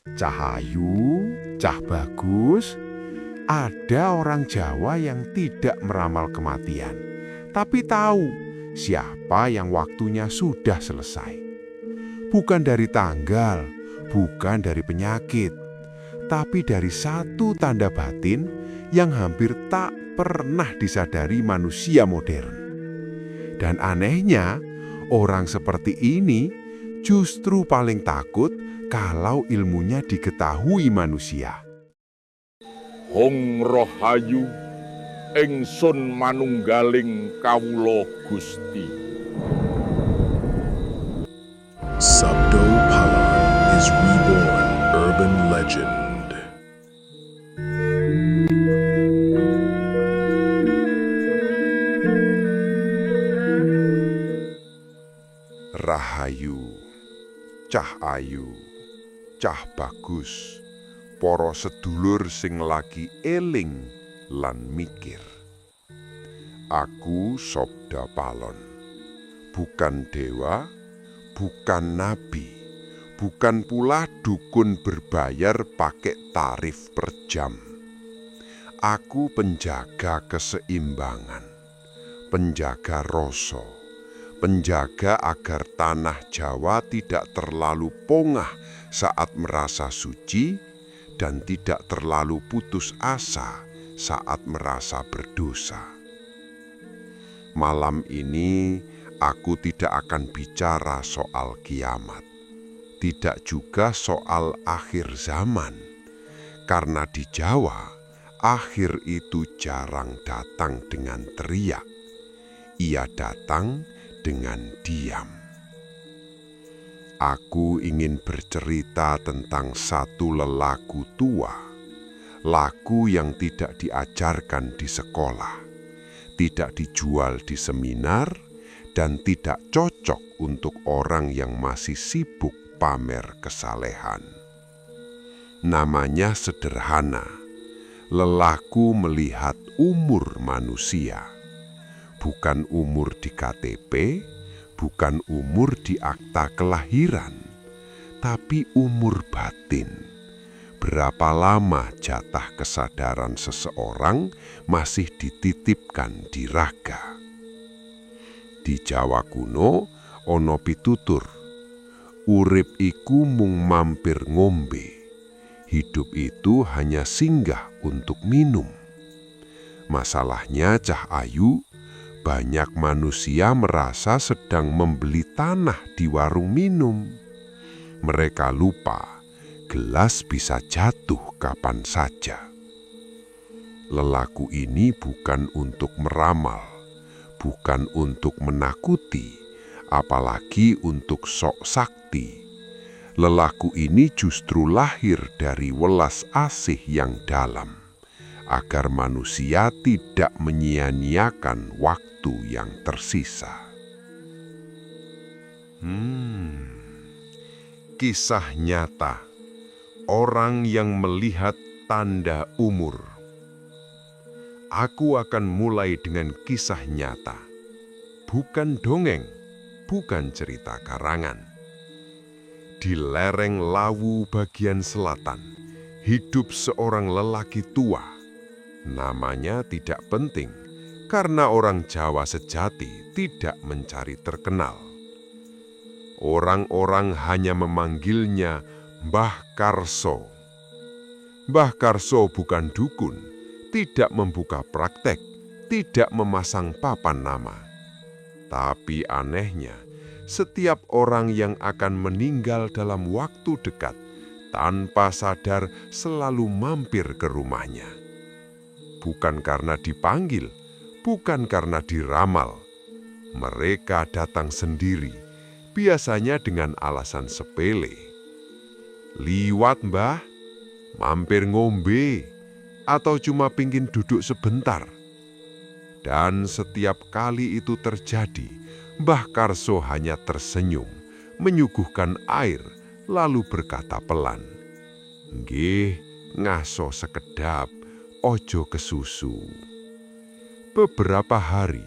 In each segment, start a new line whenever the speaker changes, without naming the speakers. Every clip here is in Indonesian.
Cahayu, Cah Bagus, ada orang Jawa yang tidak meramal kematian, tapi tahu siapa yang waktunya sudah selesai. Bukan dari tanggal, bukan dari penyakit, tapi dari satu tanda batin yang hampir tak pernah disadari manusia modern. Dan anehnya, orang seperti ini justru paling takut kalau ilmunya diketahui manusia.
Hong Rohayu, ingsun manunggaling kawula Gusti.
Sabdo Palon is reborn urban legend.
Rahayu, Cah Ayu, Cah Bagus, para sedulur sing lagi eling lan mikir. Aku Sabda Palon, bukan dewa, bukan nabi, bukan pula dukun berbayar pakai tarif per jam. Aku penjaga keseimbangan, penjaga rasa, penjaga agar tanah Jawa tidak terlalu pongah saat merasa suci dan tidak terlalu putus asa saat merasa berdosa. Malam ini aku tidak akan bicara soal kiamat, tidak juga soal akhir zaman, karena di Jawa akhir itu jarang datang dengan teriak. Ia datang dengan diam. Aku ingin bercerita tentang satu lelaku tua, laku yang tidak diajarkan di sekolah, tidak dijual di seminar, dan tidak cocok untuk orang yang masih sibuk pamer kesalehan. Namanya sederhana, lelaku melihat umur manusia. Bukan umur di KTP, bukan umur di akta kelahiran, tapi umur batin. Berapa lama jatah kesadaran seseorang masih dititipkan di raga. Di Jawa kuno, ono pitutur, urip iku mung mampir ngombe. Hidup itu hanya singgah untuk minum. Masalahnya Cah Ayu, banyak manusia merasa sedang membeli tanah di warung minum. Mereka lupa, gelas bisa jatuh kapan saja. Lelaku ini bukan untuk meramal, bukan untuk menakuti, apalagi untuk sok sakti. Lelaku ini justru lahir dari welas asih yang dalam, agar manusia tidak menyia-nyiakan waktu yang tersisa. Kisah nyata orang yang melihat tanda umur. Aku akan mulai dengan kisah nyata, bukan dongeng, bukan cerita karangan. Di lereng Lawu bagian selatan, hidup seorang lelaki tua. Namanya tidak penting, karena orang Jawa sejati tidak mencari terkenal. Orang-orang hanya memanggilnya Mbah Karso. Mbah Karso bukan dukun, tidak membuka praktek, tidak memasang papan nama. Tapi anehnya, setiap orang yang akan meninggal dalam waktu dekat, tanpa sadar selalu mampir ke rumahnya. Bukan karena dipanggil, bukan karena diramal. Mereka datang sendiri, biasanya dengan alasan sepele. Liwat mbah, mampir ngombe, atau cuma pingin duduk sebentar. Dan setiap kali itu terjadi, Mbah Karso hanya tersenyum, menyuguhkan air, lalu berkata pelan, "Nggih, ngaso sekedap, ojo kesusu." Beberapa hari,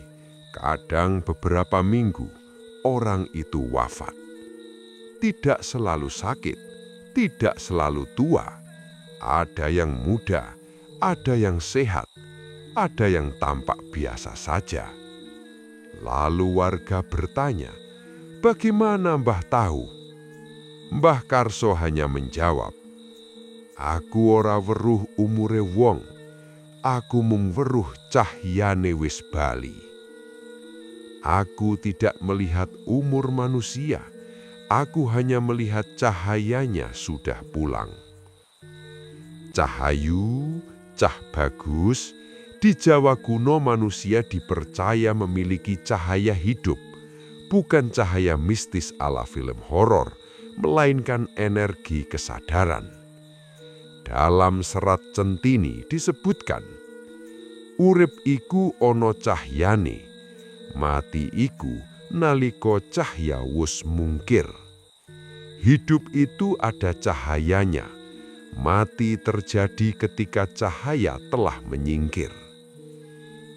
kadang beberapa minggu, orang itu wafat. Tidak selalu sakit, tidak selalu tua. Ada yang muda, ada yang sehat, ada yang tampak biasa saja. Lalu warga bertanya, "Bagaimana Mbah tahu?" Mbah Karso hanya menjawab, "Aku ora weruh umure wong, aku mung weruh cahyane wis bali. Aku tidak melihat umur manusia, aku hanya melihat cahayanya sudah pulang." Cahayu, cah bagus, di Jawa kuno manusia dipercaya memiliki cahaya hidup, bukan cahaya mistis ala film horor, melainkan energi kesadaran. Dalam serat Centini disebutkan, urip iku ono cahyane, mati iku nalika cahya wus mungkir. Hidup itu ada cahayanya, mati terjadi ketika cahaya telah menyingkir.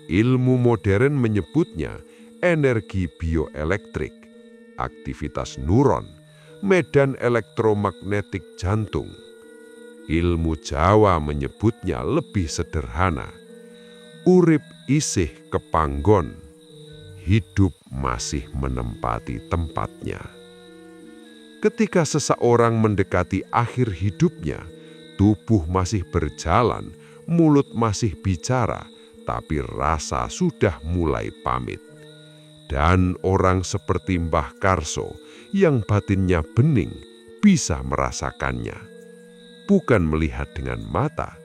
Ilmu modern menyebutnya energi bioelektrik, aktivitas neuron, medan elektromagnetik jantung. Ilmu Jawa menyebutnya lebih sederhana, urip isih kepanggon, hidup masih menempati tempatnya. Ketika seseorang mendekati akhir hidupnya, tubuh masih berjalan, mulut masih bicara, tapi rasa sudah mulai pamit. Dan orang seperti Mbah Karso yang batinnya bening bisa merasakannya. Bukan melihat dengan mata,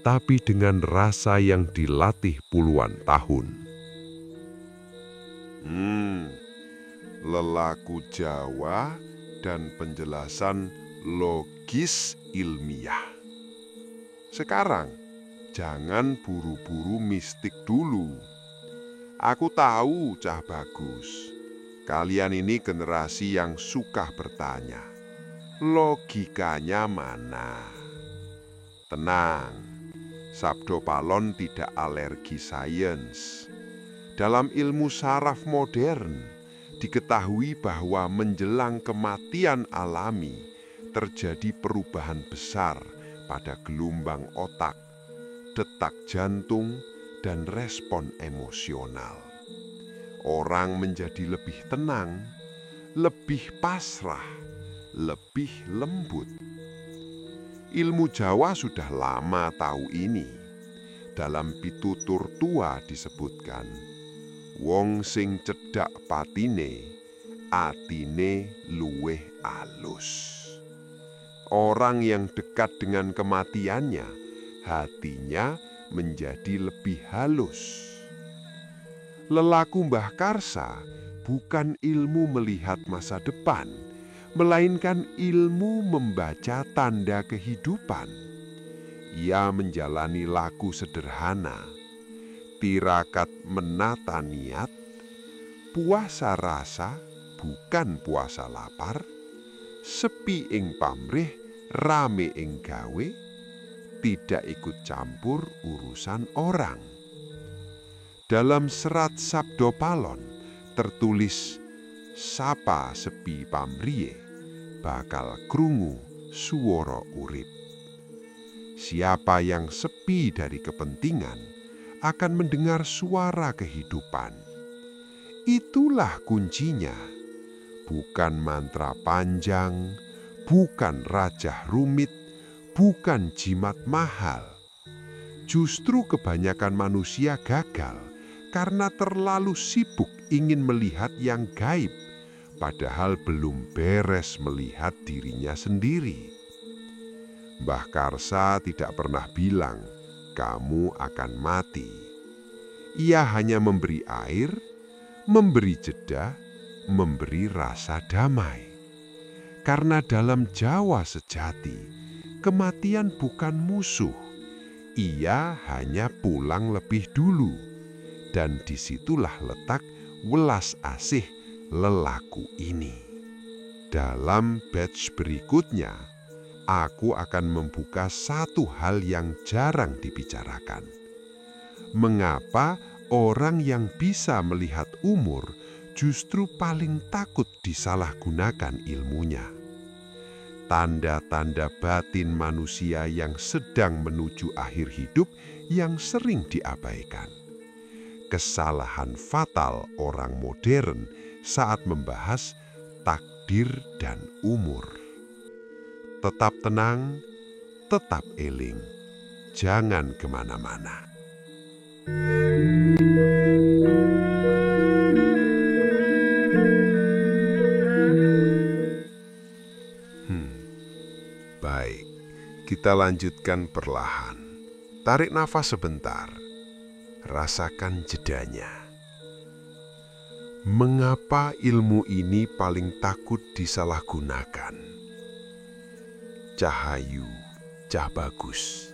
tapi dengan rasa yang dilatih puluhan tahun. Lelaku Jawa dan penjelasan logis ilmiah. Sekarang, jangan buru-buru mistik dulu. Aku tahu Cah Bagus, kalian ini generasi yang suka bertanya, logikanya mana? Tenang, Sabdo Palon tidak alergi sains. Dalam ilmu saraf modern, diketahui bahwa menjelang kematian alami terjadi perubahan besar pada gelombang otak, detak jantung, dan respon emosional. Orang menjadi lebih tenang, lebih pasrah, lebih lembut. Ilmu Jawa sudah lama tahu ini. Dalam pitutur tua disebutkan, wong sing cedhak patine, atine luweh alus. Orang yang dekat dengan kematiannya, hatinya menjadi lebih halus. Lelaku Mbah Karsa bukan ilmu melihat masa depan, melainkan ilmu membaca tanda kehidupan. Ia menjalani laku sederhana, tirakat menata niat, puasa rasa bukan puasa lapar, sepi ing pamrih, rame ing gawe, tidak ikut campur urusan orang. Dalam serat Sabdo Palon tertulis, sapa sepi pamriye, bakal krungu suwara urip. Siapa yang sepi dari kepentingan akan mendengar suara kehidupan. Itulah kuncinya. Bukan mantra panjang, bukan rajah rumit, bukan jimat mahal. Justru kebanyakan manusia gagal karena terlalu sibuk ingin melihat yang gaib, padahal belum beres melihat dirinya sendiri. Mbah Karsa tidak pernah bilang, kamu akan mati. Ia hanya memberi air, memberi jeda, memberi rasa damai. Karena dalam Jawa sejati, kematian bukan musuh. Ia hanya pulang lebih dulu. Dan disitulah letak welas asih lelaku ini. Dalam batch berikutnya, aku akan membuka satu hal yang jarang dibicarakan. Mengapa orang yang bisa melihat umur justru paling takut disalahgunakan ilmunya? tanda-tanda batin manusia yang sedang menuju akhir hidup yang sering diabaikan. Kesalahan fatal orang modern saat membahas takdir dan umur. Tetap tenang, tetap eling, jangan kemana-mana. Baik, kita lanjutkan perlahan. Tarik nafas sebentar, rasakan jedanya. Mengapa ilmu ini paling takut disalahgunakan? Cahayu, Cah Bagus.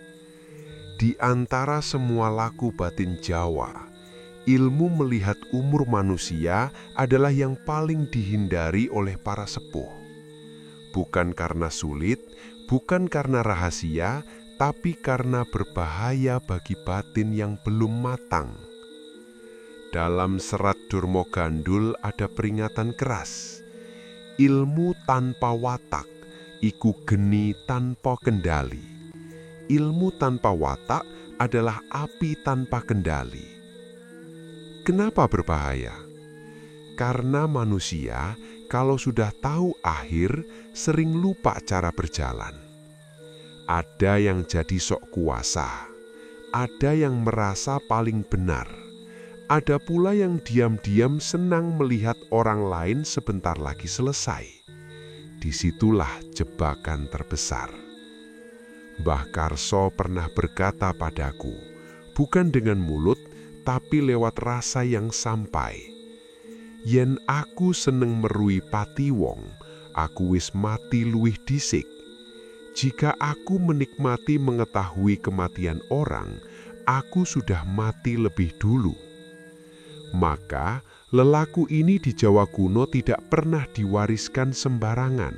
Di antara semua laku batin Jawa, ilmu melihat umur manusia adalah yang paling dihindari oleh para sepuh. Bukan karena sulit, bukan karena rahasia, tapi karena berbahaya bagi batin yang belum matang. Dalam serat Durmo Gandul ada peringatan keras. Ilmu tanpa watak, iku geni tanpa kendali. Ilmu tanpa watak adalah api tanpa kendali. Kenapa berbahaya? Karena manusia kalau sudah tahu akhir, sering lupa cara berjalan. Ada yang jadi sok kuasa, ada yang merasa paling benar, ada pula yang diam-diam senang melihat orang lain sebentar lagi selesai. Disitulah jebakan terbesar. Mbah Karso pernah berkata padaku, bukan dengan mulut, tapi lewat rasa yang sampai. Yen aku seneng merui pati wong, aku wis mati luwih dhisik. Jika aku menikmati mengetahui kematian orang, aku sudah mati lebih dulu. Maka lelaku ini di Jawa kuno tidak pernah diwariskan sembarangan,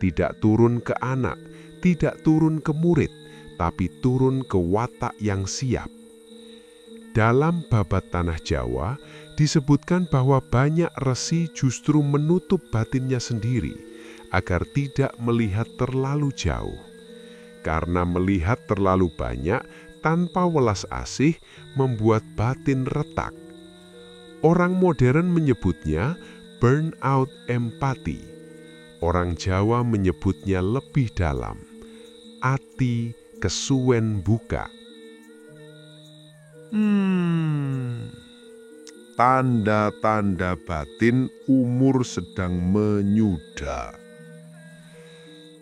tidak turun ke anak, tidak turun ke murid, tapi turun ke watak yang siap. Dalam Babat Tanah Jawa, disebutkan bahwa banyak resi justru menutup batinnya sendiri agar tidak melihat terlalu jauh. Karena melihat terlalu banyak tanpa welas asih membuat batin retak. Orang modern menyebutnya burnout empati. Orang Jawa menyebutnya lebih dalam, ati kesuwen buka. Tanda-tanda batin umur sedang menyuda.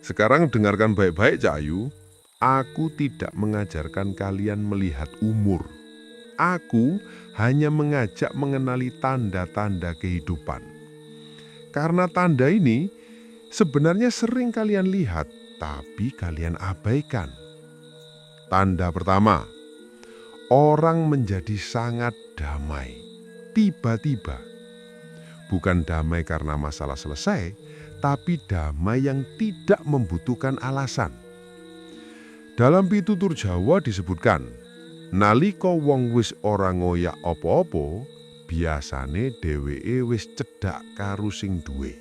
Sekarang dengarkan baik-baik, Cak Ayu. Aku tidak mengajarkan kalian melihat umur. Aku hanya mengajak mengenali tanda-tanda kehidupan. Karena tanda ini sebenarnya sering kalian lihat, tapi kalian abaikan. Tanda pertama, orang menjadi sangat damai. Tiba-tiba. Bukan damai karena masalah selesai, tapi damai yang tidak membutuhkan alasan. Dalam pitutur Jawa disebutkan, nalika wong wis ora ngoyak apa-apa, biasane dheweke wis cedhak karo sing duwe.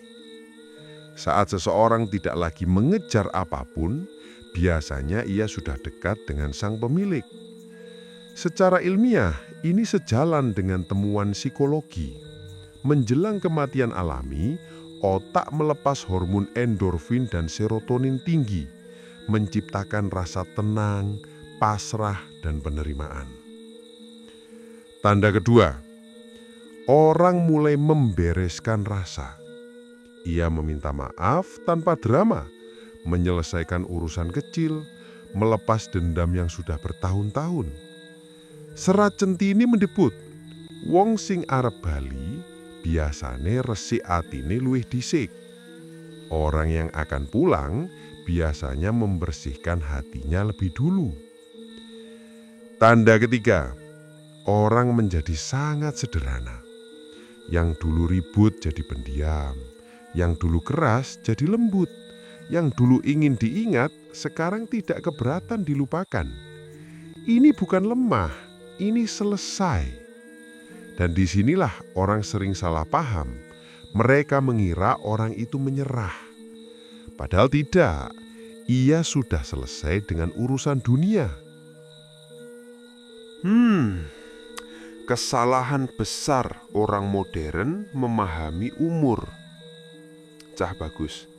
Saat seseorang tidak lagi mengejar apapun, biasanya ia sudah dekat dengan sang pemilik. Secara ilmiah, ini sejalan dengan temuan psikologi. Menjelang kematian alami, otak melepas hormon endorfin dan serotonin tinggi, menciptakan rasa tenang, pasrah, dan penerimaan. Tanda kedua, orang mulai membereskan rasa. Ia meminta maaf tanpa drama, menyelesaikan urusan kecil, melepas dendam yang sudah bertahun-tahun. Serat Centini mendebut, wong sing arep bali biasane resik atine luwih dhisik. Orang yang akan pulang biasanya membersihkan hatinya lebih dulu. Tanda ketiga, orang menjadi sangat sederhana. Yang dulu ribut jadi pendiam, yang dulu keras jadi lembut, yang dulu ingin diingat sekarang tidak keberatan dilupakan. Ini bukan lemah, ini selesai. Dan disinilah orang sering salah paham. Mereka mengira orang itu menyerah. Padahal tidak, ia sudah selesai dengan urusan dunia. Kesalahan besar orang modern memahami umur. Cah Bagus,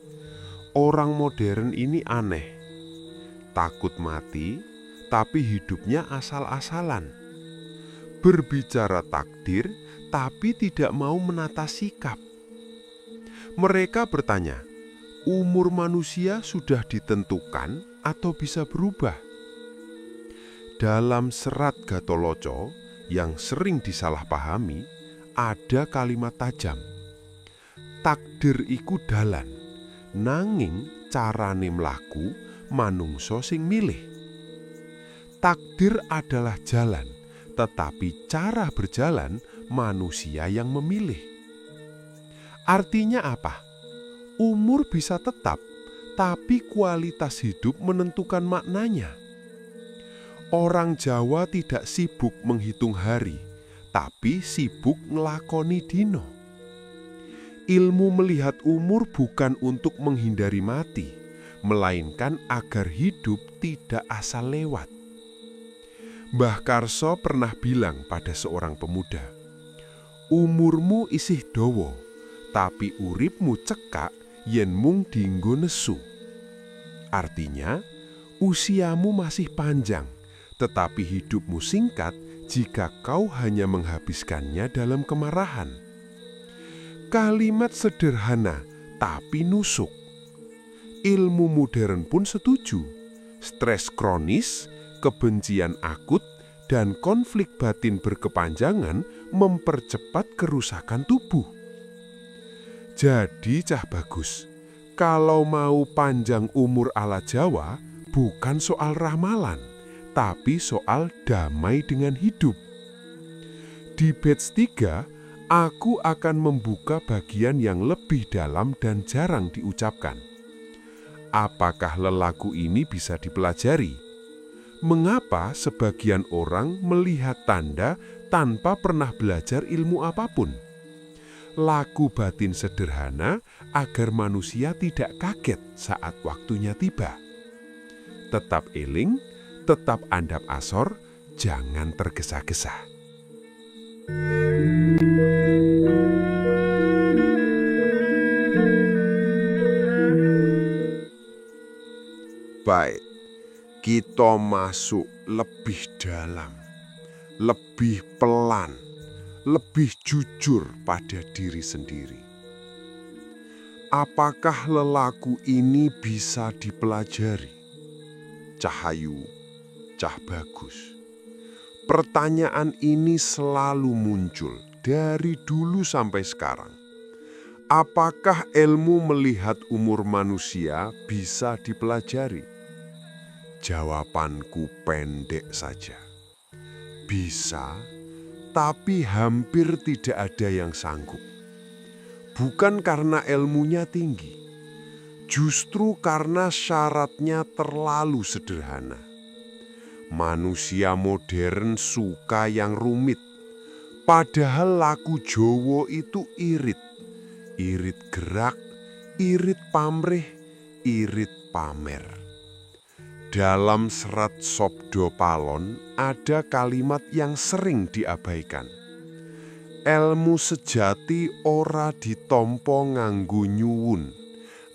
orang modern ini aneh. Takut mati, tapi hidupnya asal-asalan. Berbicara takdir, tapi tidak mau menata sikap. Mereka bertanya, umur manusia sudah ditentukan atau bisa berubah? Dalam serat Gatoloco yang sering disalahpahami, ada kalimat tajam. Takdir iku dalan, nanging carane mlaku manungso sing milih. Takdir adalah jalan, tetapi cara berjalan manusia yang memilih. Artinya apa? Umur bisa tetap, tapi kualitas hidup menentukan maknanya. Orang Jawa tidak sibuk menghitung hari, tapi sibuk ngelakoni dino. Ilmu melihat umur bukan untuk menghindari mati, melainkan agar hidup tidak asal lewat. Mbah Karso pernah bilang pada seorang pemuda, umurmu isih dawa, tapi uripmu cekak yen mung dienggo nesu. Artinya, usiamu masih panjang, tetapi hidupmu singkat jika kau hanya menghabiskannya dalam kemarahan. Kalimat sederhana, tapi nusuk. Ilmu modern pun setuju. Stres kronis, kebencian akut, dan konflik batin berkepanjangan mempercepat kerusakan tubuh. Jadi Cah Bagus, kalau mau panjang umur ala Jawa, bukan soal ramalan, tapi soal damai dengan hidup. Di batch 3, aku akan membuka bagian yang lebih dalam dan jarang diucapkan. Apakah lelaku ini bisa dipelajari? Mengapa sebagian orang melihat tanda tanpa pernah belajar ilmu apapun? Laku batin sederhana agar manusia tidak kaget saat waktunya tiba. Tetap eling, tetap andap asor, jangan tergesa-gesa. Baik, kita masuk lebih dalam, lebih pelan, lebih jujur pada diri sendiri. Apakah lelaku ini bisa dipelajari? Cahayu, Cah Bagus. Pertanyaan ini selalu muncul dari dulu sampai sekarang. Apakah ilmu melihat umur manusia bisa dipelajari? Jawabanku pendek saja. Bisa, tapi hampir tidak ada yang sanggup. Bukan karena ilmunya tinggi, justru karena syaratnya terlalu sederhana. Manusia modern suka yang rumit, padahal laku Jowo itu irit. Irit gerak, irit pamrih, irit pamer. Dalam serat Sabda Palon ada kalimat yang sering diabaikan. Elmu sejati ora ditompo nganggo nyuwun,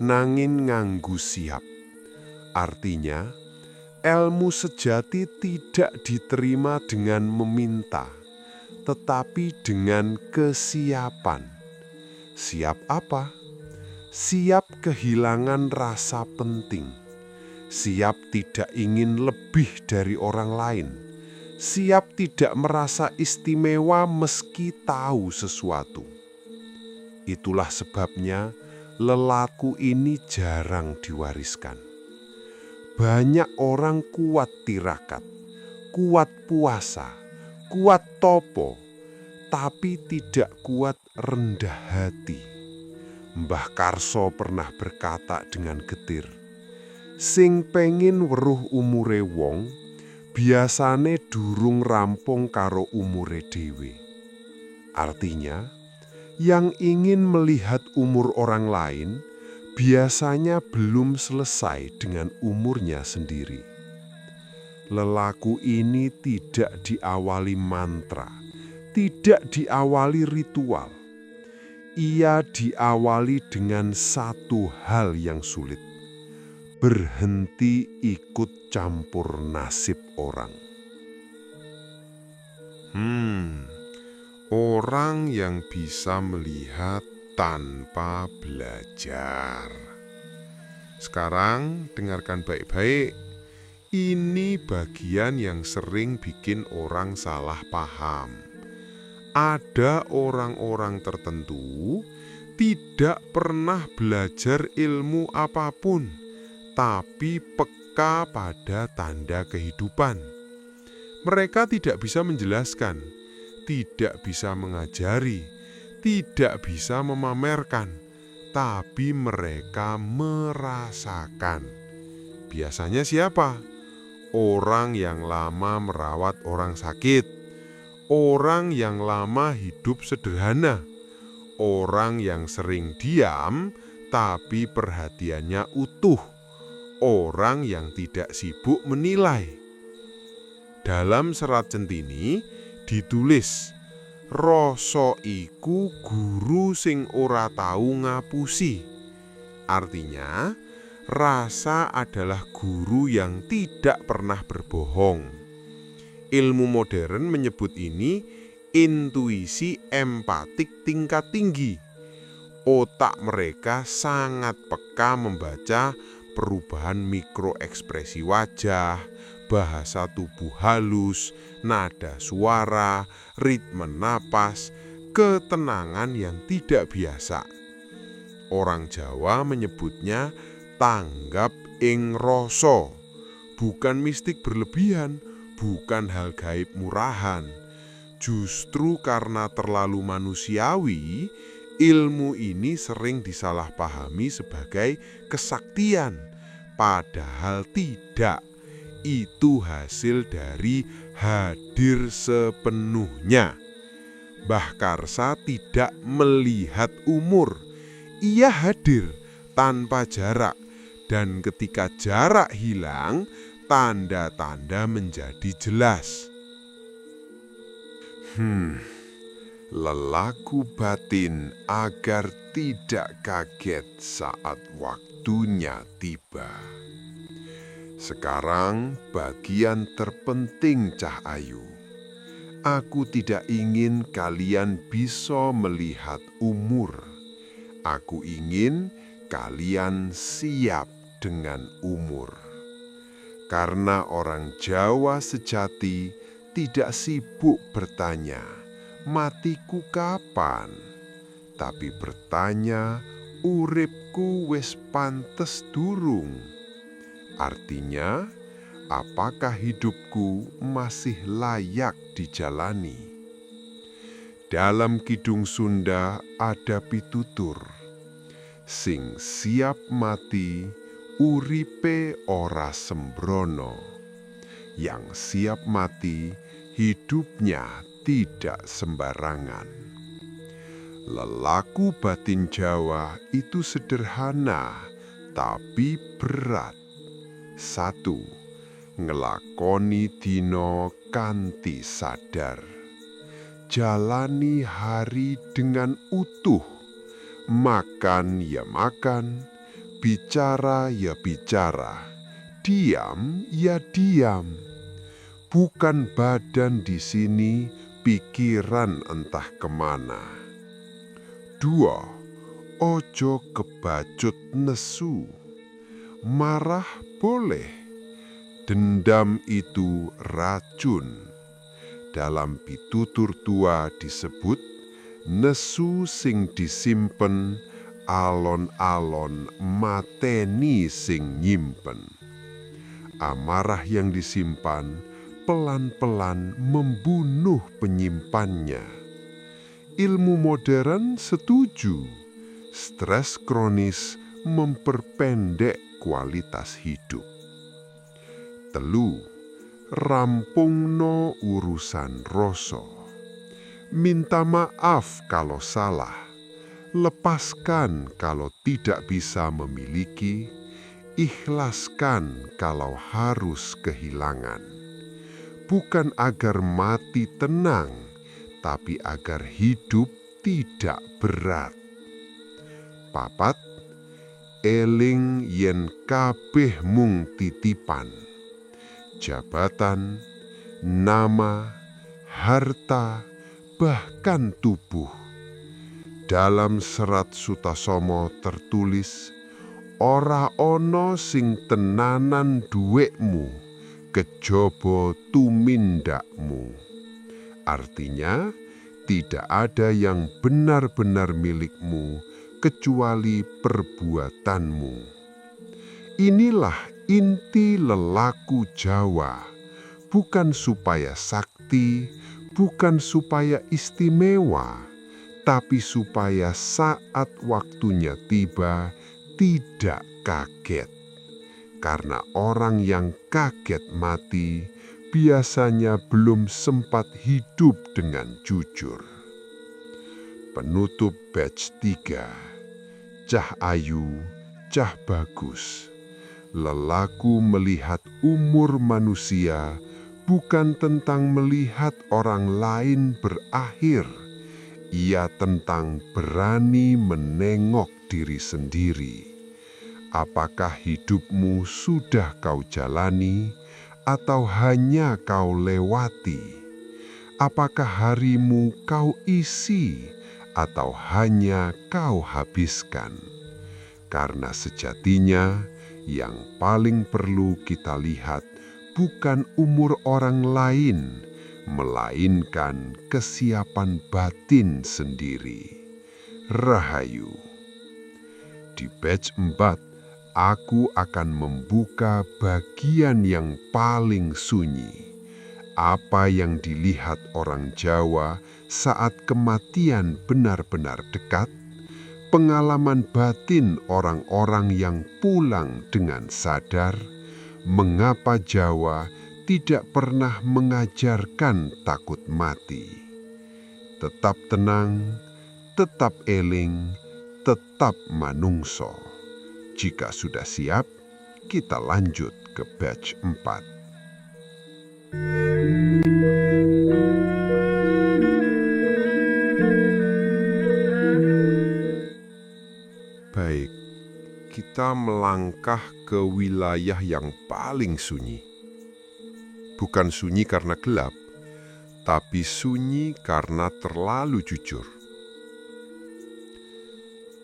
nanging nganggo siap. Artinya, ilmu sejati tidak diterima dengan meminta, tetapi dengan kesiapan. Siap apa? Siap kehilangan rasa penting. Siap tidak ingin lebih dari orang lain. Siap tidak merasa istimewa meski tahu sesuatu. Itulah sebabnya lelaku ini jarang diwariskan. Banyak orang kuat tirakat, kuat puasa, kuat topo, tapi tidak kuat rendah hati. Mbah Karso pernah berkata dengan getir, sing pengin weruh umure wong, biasane durung rampung karo umure dhewe. Artinya, yang ingin melihat umur orang lain, biasanya belum selesai dengan umurnya sendiri. Lelaku ini tidak diawali mantra, tidak diawali ritual. Ia diawali dengan satu hal yang sulit: berhenti ikut campur nasib orang. Orang yang bisa melihat tanpa belajar. Sekarang dengarkan baik-baik. Ini bagian yang sering bikin orang salah paham. Ada orang-orang tertentu tidak pernah belajar ilmu apapun, tapi peka pada tanda kehidupan. Mereka tidak bisa menjelaskan, tidak bisa mengajari, tidak bisa memamerkan, tapi mereka merasakan. Biasanya siapa? Orang yang lama merawat orang sakit, orang yang lama hidup sederhana, orang yang sering diam tapi perhatiannya utuh, orang yang tidak sibuk menilai. Dalam serat Centini ditulis, rasa iku guru sing ora tau ngapusi. Artinya, rasa adalah guru yang tidak pernah berbohong. Ilmu modern menyebut ini intuisi empatik tingkat tinggi. Otak mereka sangat peka membaca perubahan mikroekspresi wajah, bahasa tubuh halus, nada suara, ritme napas, ketenangan yang tidak biasa. Orang Jawa menyebutnya tanggap ing rasa, bukan mistik berlebihan, bukan hal gaib murahan. Justru karena terlalu manusiawi, ilmu ini sering disalahpahami sebagai kesaktian, padahal tidak. Itu hasil dari hadir sepenuhnya. Mbah Karsa tidak melihat umur. Ia hadir tanpa jarak, dan ketika jarak hilang, tanda-tanda menjadi jelas. Lelaku batin agar tidak kaget saat waktunya tiba. Sekarang bagian terpenting Cah Ayu. Aku tidak ingin kalian bisa melihat umur. Aku ingin kalian siap dengan umur. Karena orang Jawa sejati tidak sibuk bertanya, matiku kapan? Tapi bertanya, uripku wis pantes durung? Artinya, apakah hidupku masih layak dijalani? Dalam Kidung Sunda ada pitutur, sing siap mati, uripe ora sembrono. Yang siap mati, hidupnya tidak sembarangan. Lelaku batin Jawa itu sederhana, tapi berat. 1. Ngelakoni dino kanthi sadar. Jalani hari dengan utuh. Makan ya makan, bicara ya bicara, diam ya diam. Bukan badan di sini, pikiran entah kemana. 2. Ojo kebacut nesu. Marah boleh, dendam itu racun. Dalam pitutur tua disebut, nesu sing disimpen, alon-alon mateni sing nyimpen. Amarah yang disimpan pelan-pelan membunuh penyimpannya. Ilmu modern setuju, stres kronis memperpendek kualitas hidup. 3. Rampungno urusan rasa. Minta maaf kalau salah. Lepaskan kalau tidak bisa memiliki, ikhlaskan kalau harus kehilangan. Bukan agar mati tenang, tapi agar hidup tidak berat. Papat, eling yen kabeh mung titipan. Jabatan, nama, harta, bahkan tubuh. Dalam serat Sutasoma tertulis, ora ana sing tenanan dhuwitmu kejaba tumindakmu. Artinya, tidak ada yang benar-benar milikmu kecuali perbuatanmu. Inilah inti lelaku Jawa, bukan supaya sakti, bukan supaya istimewa, tapi supaya saat waktunya tiba tidak kaget. Karena orang yang kaget mati biasanya belum sempat hidup dengan jujur. Penutup batch 3. Cah ayu, cah bagus. Lelaku melihat umur manusia bukan tentang melihat orang lain berakhir. Ia tentang berani menengok diri sendiri. Apakah hidupmu sudah kau jalani atau hanya kau lewati? Apakah harimu kau isi atau hanya kau habiskan? Karena sejatinya yang paling perlu kita lihat bukan umur orang lain, melainkan kesiapan batin sendiri. Rahayu. Di batch 4, aku akan membuka bagian yang paling sunyi. Apa yang dilihat orang Jawa saat kematian benar-benar dekat, pengalaman batin orang-orang yang pulang dengan sadar, mengapa Jawa tidak pernah mengajarkan takut mati. Tetap tenang, tetap eling, tetap manungso. Jika sudah siap, kita lanjut ke batch 4. Baik, kita melangkah ke wilayah yang paling sunyi. Bukan sunyi karena gelap, tapi sunyi karena terlalu jujur.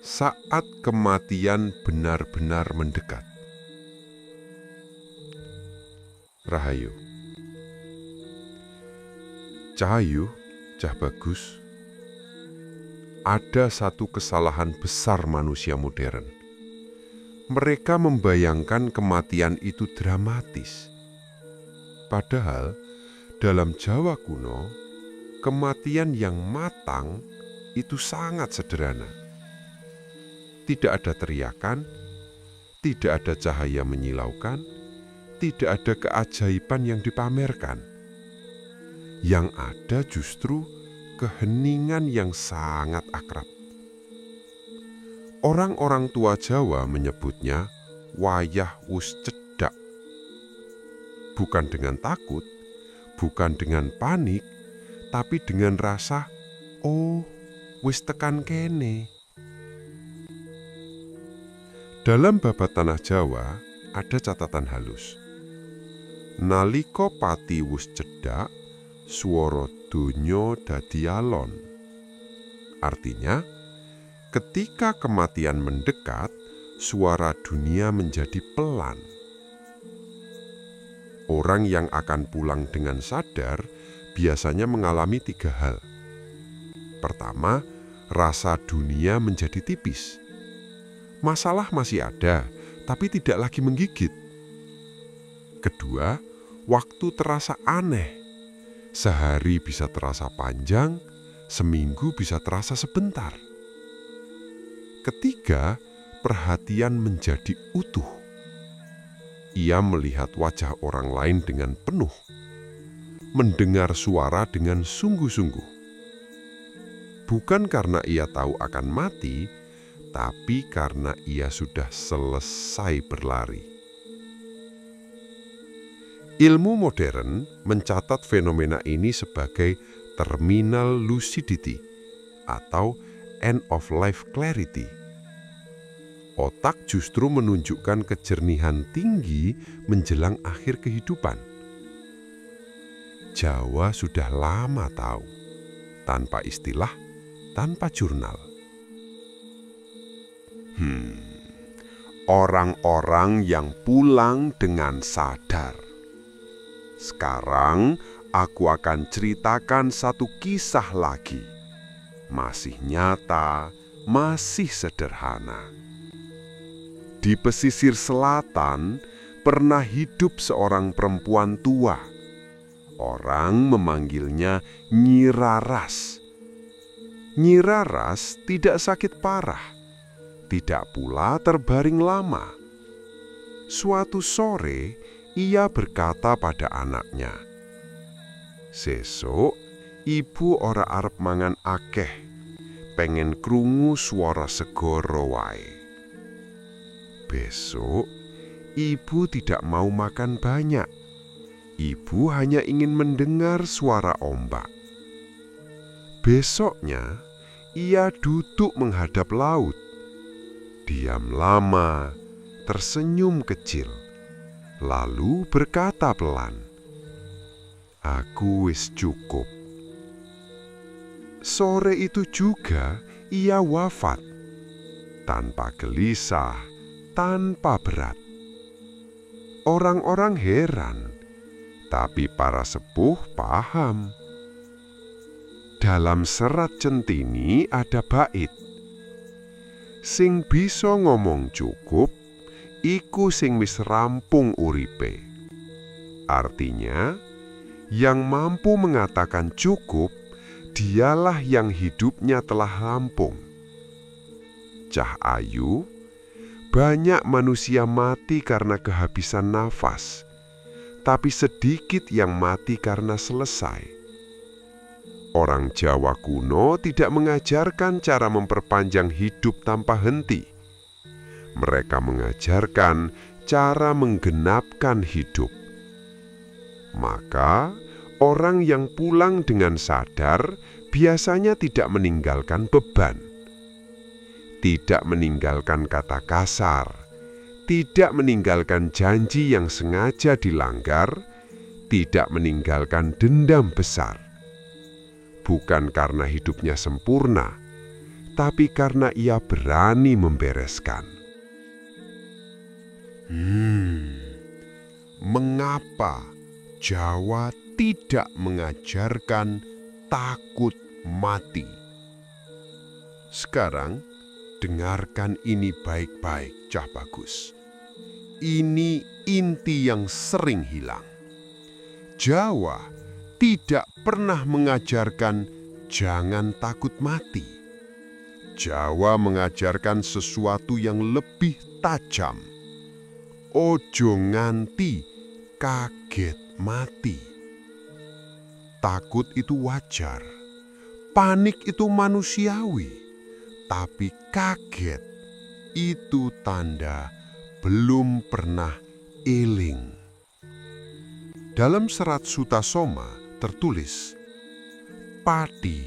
Saat kematian benar-benar mendekat. Rahayu. Cahayu, cah bagus. Ada satu kesalahan besar manusia modern. Mereka membayangkan kematian itu dramatis. Padahal dalam Jawa kuno, kematian yang matang itu sangat sederhana. Tidak ada teriakan, tidak ada cahaya menyilaukan, tidak ada keajaiban yang dipamerkan. Yang ada justru keheningan yang sangat akrab. Orang-orang tua Jawa menyebutnya wayah wus cedak. Bukan dengan takut, bukan dengan panik, tapi dengan rasa, oh, wis tekan kene. Dalam babat tanah Jawa ada catatan halus. Nalika pati wus cedak, swara donya dadi alon. Artinya, ketika kematian mendekat, suara dunia menjadi pelan. Orang yang akan pulang dengan sadar biasanya mengalami 3 hal. Pertama, rasa dunia menjadi tipis. Masalah masih ada, tapi tidak lagi menggigit. Kedua, waktu terasa aneh. Sehari bisa terasa panjang, seminggu bisa terasa sebentar. Ketiga, perhatian menjadi utuh. Ia melihat wajah orang lain dengan penuh, mendengar suara dengan sungguh-sungguh. bukan karena ia tahu akan mati, tapi karena ia sudah selesai berlari. Ilmu modern mencatat fenomena ini sebagai terminal lucidity atau end of life clarity. Otak justru menunjukkan kejernihan tinggi menjelang akhir kehidupan. Jawa sudah lama tahu, tanpa istilah, tanpa jurnal. Orang-orang yang pulang dengan sadar. Sekarang aku akan ceritakan satu kisah lagi. Masih nyata, masih sederhana. Di pesisir selatan pernah hidup seorang perempuan tua. Orang memanggilnya Nyi Raras. Nyi Raras tidak sakit parah, tidak pula terbaring lama. Suatu sore, ia berkata pada anaknya, "Sesuk, ibu ora arep mangan akeh, pengen krungu swara segara wae. Besok, ibu tidak mau makan banyak. Ibu hanya ingin mendengar suara ombak." Besoknya, ia duduk menghadap laut. Diam lama, tersenyum kecil, lalu berkata pelan, "Aku wis cukup." Sore itu juga ia wafat, tanpa gelisah, tanpa berat. Orang-orang heran, tapi para sepuh paham. Dalam serat Centini ada bait, "Sing bisa ngomong cukup, iku sing wis rampung uripe." Artinya, yang mampu mengatakan cukup, dialah yang hidupnya telah rampung. Cah ayu, banyak manusia mati karena kehabisan nafas, tapi sedikit yang mati karena selesai. Orang Jawa kuno tidak mengajarkan cara memperpanjang hidup tanpa henti. Mereka mengajarkan cara menggenapkan hidup. Maka, orang yang pulang dengan sadar biasanya tidak meninggalkan beban, tidak meninggalkan kata kasar, tidak meninggalkan janji yang sengaja dilanggar, tidak meninggalkan dendam besar. Bukan karena hidupnya sempurna, tapi karena ia berani membereskan. Mengapa Jawa tidak mengajarkan takut mati? Sekarang, dengarkan ini baik-baik, Cah Bagus. Ini inti yang sering hilang. Jawa tidak pernah mengajarkan jangan takut mati. Jawa mengajarkan sesuatu yang lebih tajam. Ojo nganti kaget mati. Takut itu wajar, panik itu manusiawi, tapi kaget itu tanda belum pernah eling. Dalam serat Sutasoma tertulis, "Padi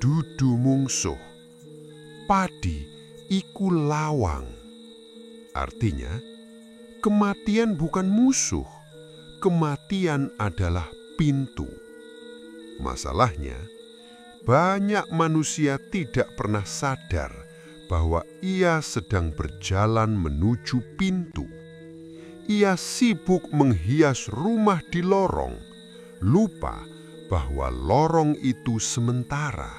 dudu mungsuh, padi iku lawang." Artinya, kematian bukan musuh, kematian adalah pintu. Masalahnya, banyak manusia tidak pernah sadar bahwa ia sedang berjalan menuju pintu. Ia sibuk menghias rumah di lorong, lupa bahwa lorong itu sementara.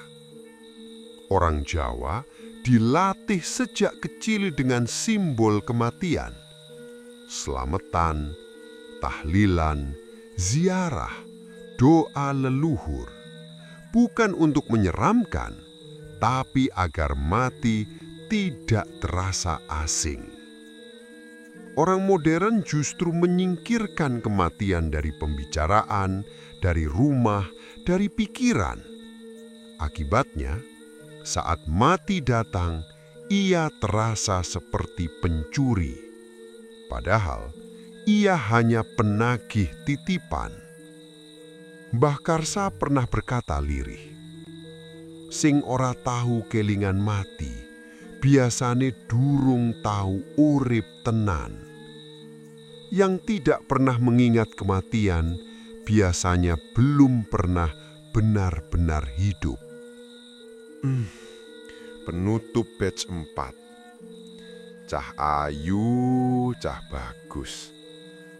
Orang Jawa dilatih sejak kecil dengan simbol kematian. Selamatan, tahlilan, ziarah, doa leluhur. Bukan untuk menyeramkan, tapi agar mati tidak terasa asing. Orang modern justru menyingkirkan kematian dari pembicaraan, dari rumah, dari pikiran. Akibatnya, Saat mati datang, ia terasa seperti pencuri. Padahal, ia hanya penagih titipan. Mbah Karsa pernah berkata lirih, "Sing ora tahu kelingan mati, biasane durung tahu urip tenan." Yang tidak pernah mengingat kematian, biasanya belum pernah benar-benar hidup. Penutup batch 4. Cah ayu, cah bagus.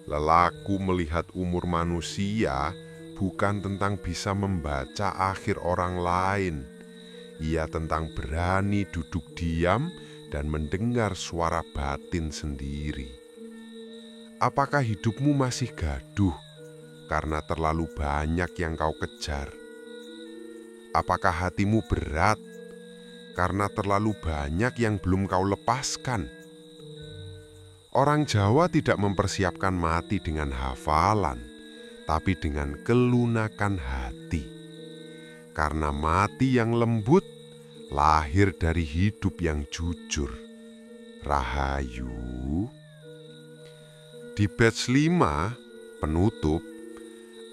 Lelaku melihat umur manusia bukan tentang bisa membaca akhir orang lain. Ia tentang berani duduk diam dan mendengar suara batin sendiri. Apakah hidupmu masih gaduh karena terlalu banyak yang kau kejar? Apakah hatimu berat karena terlalu banyak yang belum kau lepaskan? Orang Jawa tidak mempersiapkan mati dengan hafalan, tapi dengan kelunakan hati. Karena mati yang lembut lahir dari hidup yang jujur. Rahayu. Di batch 5, penutup,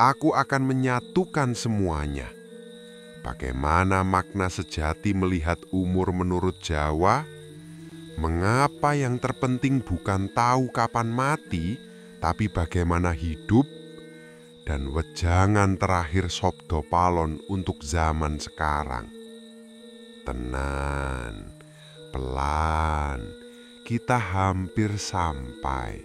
aku akan menyatukan semuanya. Bagaimana makna sejati melihat umur menurut Jawa? Mengapa yang terpenting bukan tahu kapan mati, tapi bagaimana hidup? Dan wejangan terakhir Sabda Palon untuk zaman sekarang. Tenan, pelan, kita hampir sampai.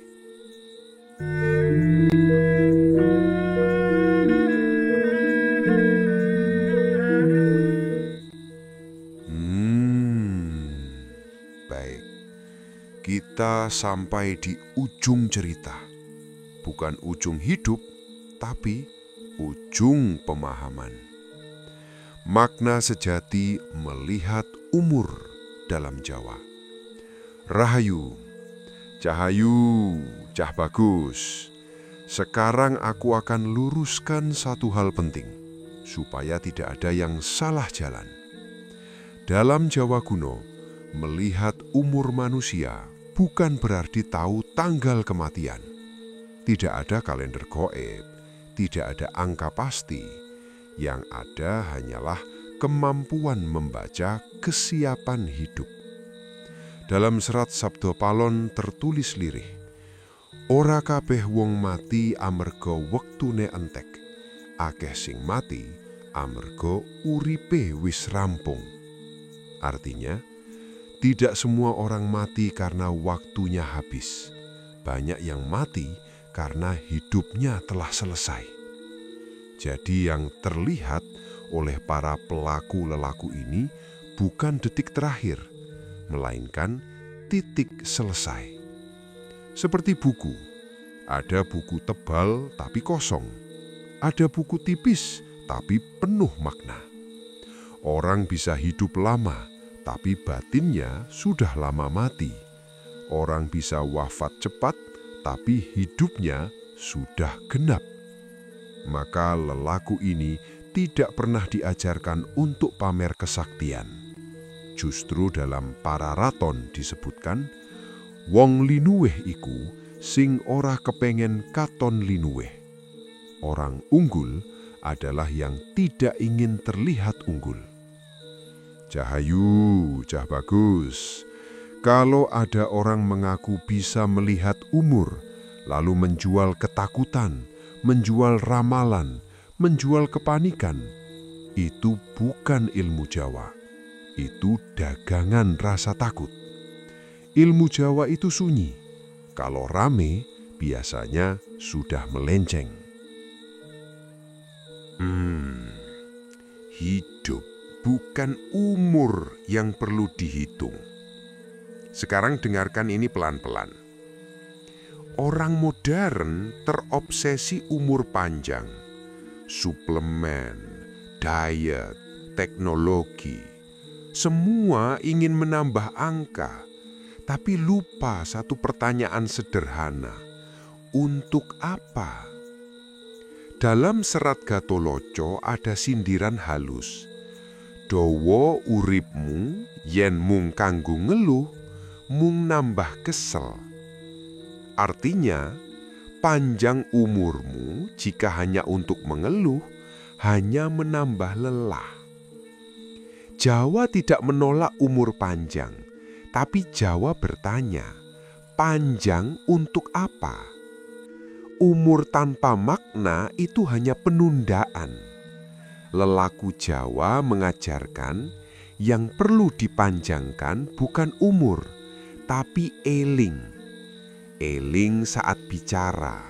Baik, kita sampai di ujung cerita. Bukan ujung hidup, tapi ujung pemahaman. Makna sejati melihat umur dalam Jawa. Rahayu, cahayu, cah bagus. Sekarang aku akan luruskan satu hal penting, supaya tidak ada yang salah jalan. Dalam Jawa kuno, melihat umur manusia bukan berarti tahu tanggal kematian. Tidak ada kalender goib, tidak ada angka pasti. Yang ada hanyalah kemampuan membaca kesiapan hidup. Dalam serat Sabda Palon tertulis lirih, "Ora kabeh wong mati amerga wektune entek. Akeh sing mati amerga uripe wis rampung." Artinya, tidak semua orang mati karena waktunya habis. Banyak yang mati karena hidupnya telah selesai. Jadi yang terlihat oleh para pelaku lelaku ini bukan detik terakhir, melainkan titik selesai. Seperti buku, ada buku tebal tapi kosong. Ada buku tipis tapi penuh makna. Orang bisa hidup lama, tapi batinnya sudah lama mati. Orang bisa wafat cepat, tapi hidupnya sudah genap. Maka lelaku ini tidak pernah diajarkan untuk pamer kesaktian. Justru dalam Pararaton disebutkan, wong linuweh iku sing ora kepengen katon linuweh. Orang unggul adalah yang tidak ingin terlihat unggul. Cahayu, cah bagus. Kalau ada orang mengaku bisa melihat umur, lalu menjual ketakutan, menjual ramalan, menjual kepanikan, itu bukan ilmu Jawa. Itu dagangan rasa takut. Ilmu Jawa itu sunyi. Kalau rame, biasanya sudah melenceng. Hidup bukan umur yang perlu dihitung. Sekarang dengarkan ini pelan-pelan. Orang modern terobsesi umur panjang. Suplemen, diet, teknologi. Semua ingin menambah angka. Tapi lupa satu pertanyaan sederhana. Untuk apa? Dalam serat Gatoloco ada sindiran halus. dawa uripmu yen mung kanggo ngeluh, mung nambah kesel. Artinya, panjang umurmu jika hanya untuk mengeluh, hanya menambah lelah. Jawa tidak menolak umur panjang, tapi Jawa bertanya, panjang untuk apa? Umur tanpa makna itu hanya penundaan. Lelaku Jawa mengajarkan yang perlu dipanjangkan bukan umur, tapi eling. Eling saat bicara,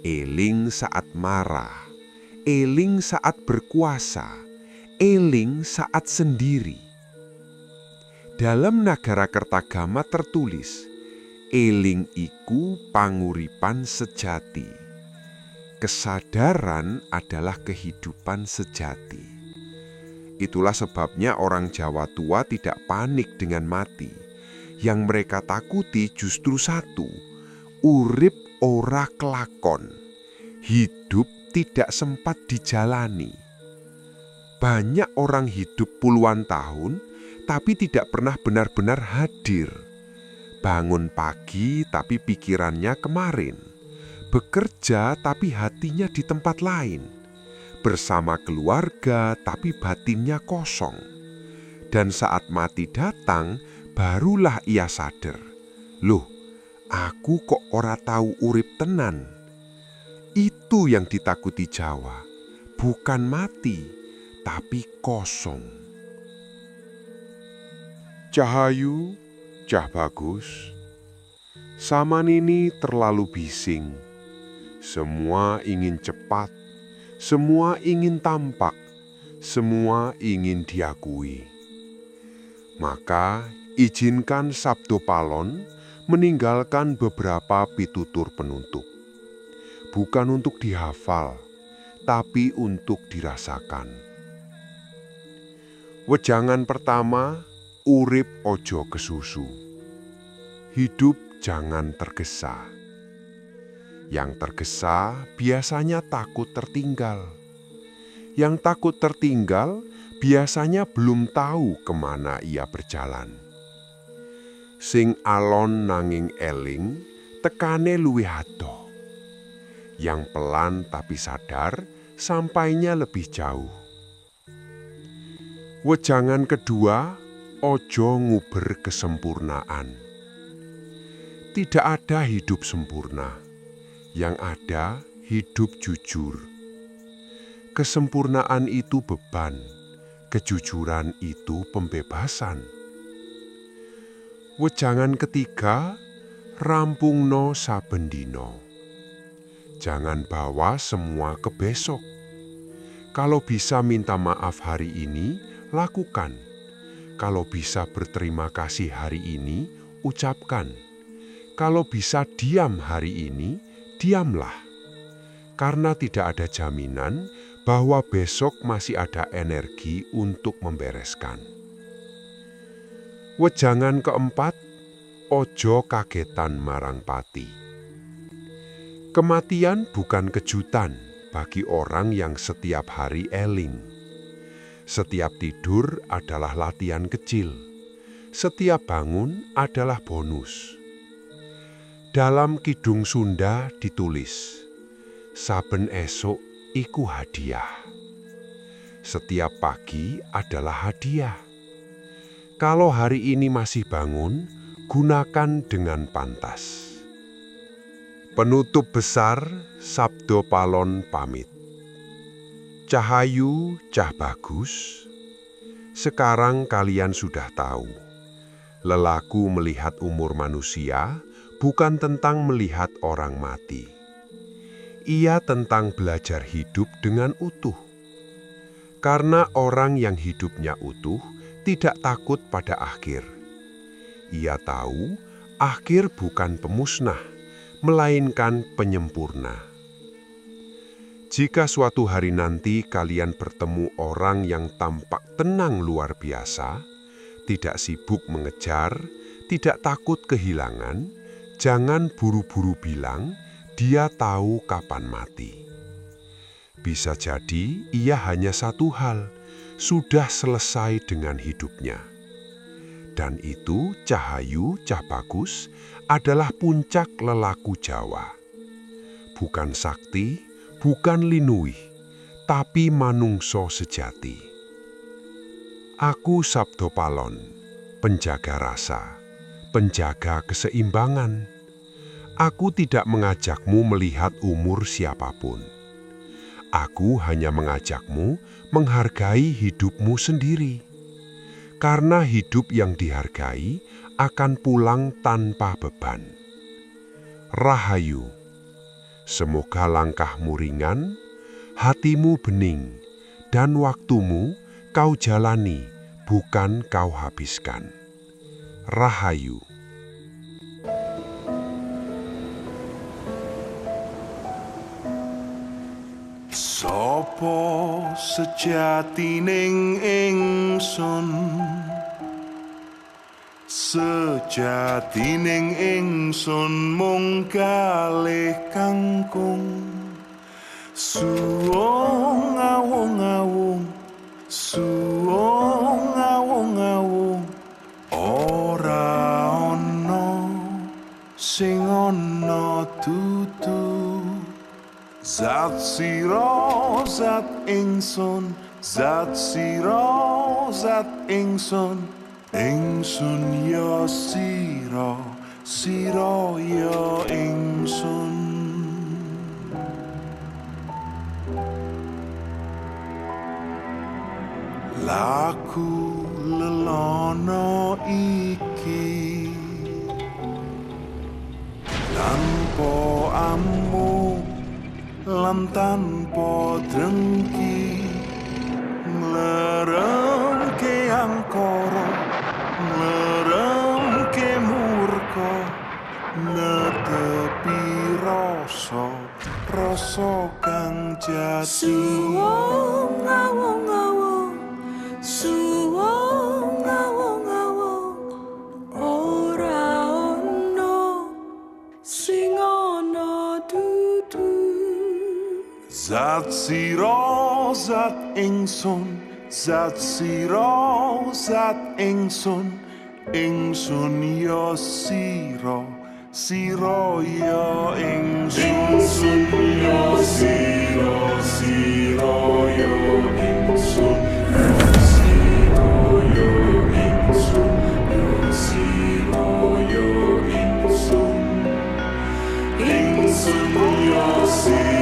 eling saat marah, eling saat berkuasa, eling saat sendiri. Dalam Nagarakertagama tertulis, eling iku panguripan sejati. Kesadaran adalah kehidupan sejati. Itulah sebabnya orang Jawa tua tidak panik dengan mati. Yang mereka takuti justru satu, urip ora kelakon. Hidup tidak sempat dijalani. Banyak orang hidup puluhan tahun, tapi tidak pernah benar-benar hadir. Bangun pagi tapi pikirannya kemarin. Bekerja tapi hatinya di tempat lain. Bersama keluarga tapi batinnya kosong. Dan saat mati datang, barulah ia sadar. Loh, aku kok ora tahu urip tenan. Itu yang ditakuti Jawa. Bukan mati, tapi kosong. Cahayu, Cah Bagus, Samanini terlalu bising. Semua ingin cepat, semua ingin tampak, semua ingin diakui. Maka izinkan Sabdo Palon meninggalkan beberapa pitutur penutup. Bukan untuk dihafal, tapi untuk dirasakan. Wejangan pertama, urip ojo kesusu. Hidup jangan tergesa. Yang tergesa biasanya takut tertinggal. Yang takut tertinggal biasanya belum tahu kemana ia berjalan. Sing alon nanging eling, tekane luwih adoh. Yang pelan tapi sadar, sampainya lebih jauh. Wejangan kedua, ojo nguber kesempurnaan. Tidak ada hidup sempurna, yang ada hidup jujur. Kesempurnaan itu beban, kejujuran itu pembebasan. Wejangan ketiga, rampungno saben dino. Jangan bawa semua ke besok. Kalau bisa minta maaf hari ini, lakukan. Kalau bisa berterima kasih hari ini, ucapkan. Kalau bisa diam hari ini, diamlah. Karena tidak ada jaminan bahwa besok masih ada energi untuk membereskan. Wejangan keempat, ojo kagetan marang pati. Kematian bukan kejutan bagi orang yang setiap hari eling. Setiap tidur adalah latihan kecil. Setiap bangun adalah bonus. Dalam Kidung Sunda ditulis, saben esok iku hadiah. Setiap pagi adalah hadiah. Kalau hari ini masih bangun, gunakan dengan pantas. Penutup besar, Sabdo Palon pamit. Cahayu, Cah Bagus, sekarang kalian sudah tahu. Lelaku melihat umur manusia bukan tentang melihat orang mati. Ia tentang belajar hidup dengan utuh. Karena orang yang hidupnya utuh tidak takut pada akhir. Ia tahu akhir bukan pemusnah, melainkan penyempurna. Jika suatu hari nanti kalian bertemu orang yang tampak tenang luar biasa, tidak sibuk mengejar, tidak takut kehilangan, jangan buru-buru bilang dia tahu kapan mati. Bisa jadi ia hanya satu hal, sudah selesai dengan hidupnya. Dan itu Cahayu Cah Bagus adalah puncak lelaku Jawa. Bukan sakti, bukan linuwih, tapi manungso sejati. Aku Sabdo Palon, penjaga rasa, penjaga keseimbangan. Aku tidak mengajakmu melihat umur siapapun. Aku hanya mengajakmu menghargai hidupmu sendiri. Karena hidup yang dihargai akan pulang tanpa beban. Rahayu, semoga langkahmu ringan, hatimu bening, dan waktumu kau jalani, bukan kau habiskan. Rahayu.
Sopo sejatining ingsun, sejatining ingsun mung kalih kangkung, suwung ngawung-ngawung, suwung ngawung-ngawung, ora ana sing ana dudu. Zat sira zat ingsun, zat sira zat ingsun, ingsun ya sira, sira ya ingsun. Laku lelono iki tanpa ammu lan tanpa drengki, ngleremke angkara, ngleremke murka, netepi rasa, rasa kang jati.
Suwung ngawung-ngawung, suwung ngawung-ngawung, ora ono sing ana dudu.
Zat sira zat ingsun, zat sira zat ingsun, ingsun ya sira, sira ya ingsun. Ingsun ya sira, sira ya ingsun, sira ya ingsun, sira ya ingsun, ingsun ya sira.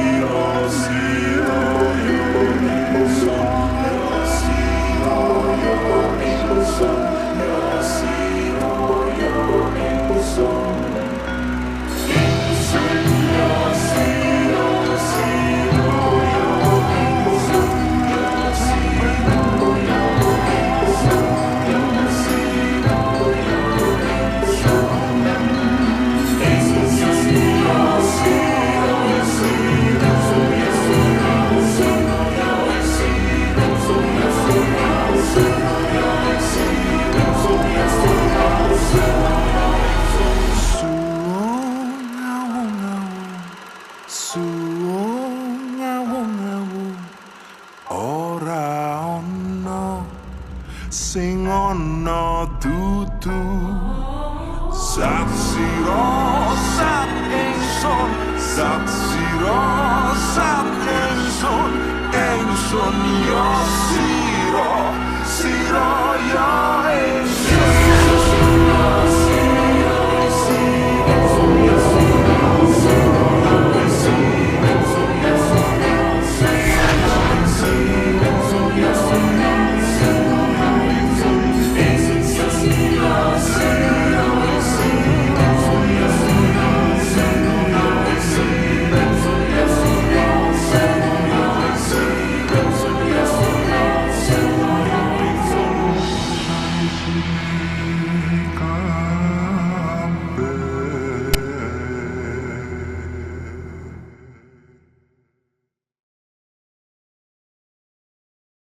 Sing ana dudu. Zat sira zat ingsun, zat sira zat ingsun, ingsun ya sira, sira ya